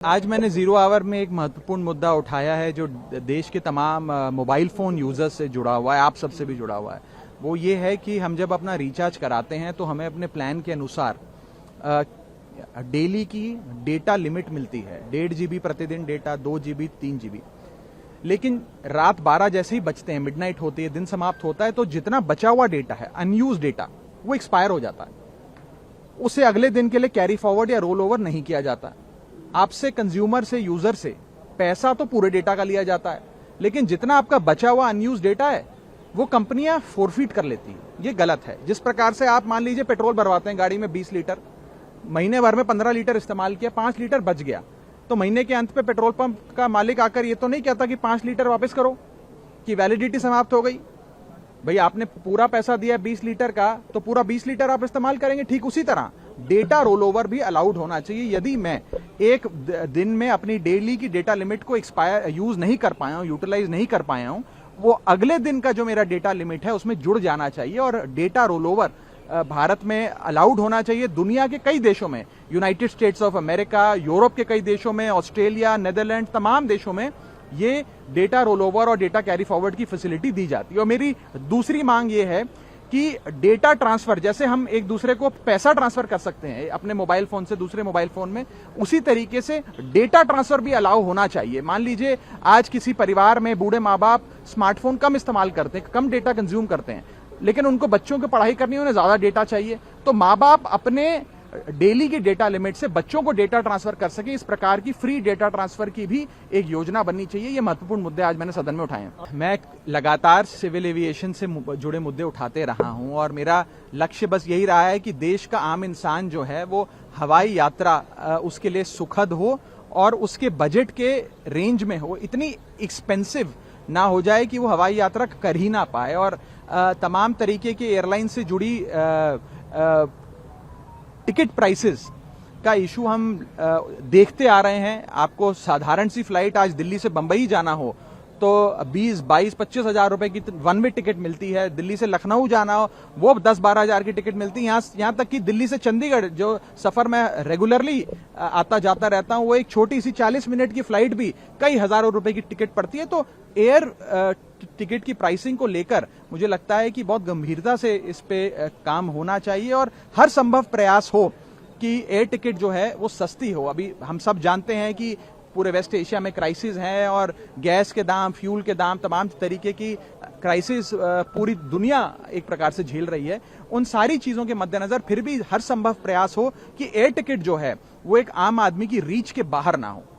आज मैंने zero hour में एक महत्वपूर्ण मुद्दा उठाया है जो देश के तमाम मोबाइल फोन यूजर्स से जुड़ा हुआ है, आप सबसे भी जुड़ा हुआ है। वो ये है कि हम जब अपना रिचार्ज कराते हैं तो हमें अपने प्लान के अनुसार डेली की डेटा लिमिट मिलती है। 1.5 GB प्रतिदिन डेटा, 2 GB, 3 GB। लेकिन रात 12 जैसे ही बजते हैं, मिडनाइट होती है, दिन समाप्त होता है, तो जितना बचा हुआ डेटा है, अनयूज डेटा, वो एक्सपायर हो जाता है। उसे अगले दिन के लिए कैरी फॉरवर्ड या रोल ओवर नहीं किया जाता। आपसे, कंज्यूमर से, यूजर से पैसा तो पूरे डेटा का लिया जाता है, लेकिन जितना आपका बचा हुआ अनयूज डेटा है वो कंपनियां फोरफीट कर लेती हैं। ये गलत है। जिस प्रकार से आप मान लीजिए पेट्रोल भरवाते हैं गाड़ी में 20 लीटर, महीने भर में 15 लीटर इस्तेमाल किया, 5 लीटर बच गया, तो महीने के अंत पे पेट्रोल पंप का मालिक आकर ये तो नहीं कहता कि 5 लीटर वापस करो, कि वैलिडिटी समाप्त हो गई। भाई आपने पूरा पैसा दिया 20 लीटर का, तो पूरा 20 लीटर आप इस्तेमाल करेंगे। ठीक उसी तरह डेटा रोल ओवर भी अलाउड होना चाहिए। यदि मैं एक दिन में अपनी डेली की डेटा लिमिट को यूज नहीं कर पाया हूं, यूटिलाइज नहीं कर पाया हूं, वो अगले दिन का जो मेरा डेटा लिमिट है उसमें जुड़ जाना चाहिए। और डेटा रोल ओवर भारत में अलाउड होना चाहिए। दुनिया के कई देशों में, United states of America, Europe के कई देशों में, ऑस्ट्रेलिया, नेदरलैंड, तमाम देशों में ये डेटा रोल ओवर और डेटा कैरी फॉरवर्ड की फैसिलिटी दी जाती है। और मेरी दूसरी मांग ये है कि डेटा ट्रांसफर, जैसे हम एक दूसरे को पैसा ट्रांसफर कर सकते हैं अपने मोबाइल फोन से दूसरे मोबाइल फोन में, उसी तरीके से डेटा ट्रांसफर भी अलाउ होना चाहिए। मान लीजिए आज किसी परिवार में बूढ़े माँ बाप स्मार्टफोन कम इस्तेमाल करते हैं, कम डेटा कंज्यूम करते हैं, लेकिन उनको बच्चों की पढ़ाई करनी है, उन्हें ज्यादा डेटा चाहिए, तो माँ बाप अपने डेली की डेटा लिमिट से बच्चों को डेटा ट्रांसफर कर सके। इस प्रकार की फ्री डेटा ट्रांसफर की भी एक योजना बननी चाहिए। ये महत्वपूर्ण मुद्दे आज मैंने सदन में उठाए हैं। मैं लगातार सिविल एविएशन से जुड़े मुद्दे उठाते रहा हूं और मेरा लक्ष्य बस यही रहा है कि देश का आम इंसान जो है वो हवाई यात्रा उसके लिए सुखद हो और उसके बजट के रेंज में हो, इतनी एक्सपेंसिव ना हो जाए कि वो हवाई यात्रा कर ही ना पाए। और तमाम तरीके की एयरलाइन से जुड़ी टिकट प्राइसेस का इशू हम देखते आ रहे हैं। आपको साधारण सी फ्लाइट आज दिल्ली से बंबई जाना हो तो 20, 22, 25 हजार रुपए की वन वे टिकट मिलती है। दिल्ली से लखनऊ जाना हो वो 10-12 हजार की टिकट मिलती है। यहाँ तक कि दिल्ली से चंडीगढ़, जो सफर में रेगुलरली आता जाता रहता हूं, वो एक छोटी सी 40 मिनट की फ्लाइट भी कई हजारों रुपए की टिकट पड़ती है। तो एयर टिकट की प्राइसिंग को लेकर मुझे लगता है कि बहुत गंभीरता से इस पे काम होना चाहिए और हर संभव प्रयास हो कि एयर टिकट जो है वो सस्ती हो। अभी हम सब जानते हैं कि पूरे वेस्ट एशिया में क्राइसिस है और गैस के दाम, फ्यूल के दाम, तमाम तरीके की क्राइसिस पूरी दुनिया एक प्रकार से झेल रही है। उन सारी चीजों के मद्देनजर फिर भी हर संभव प्रयास हो कि एयर टिकट जो है वो एक आम आदमी की रीच के बाहर ना हो।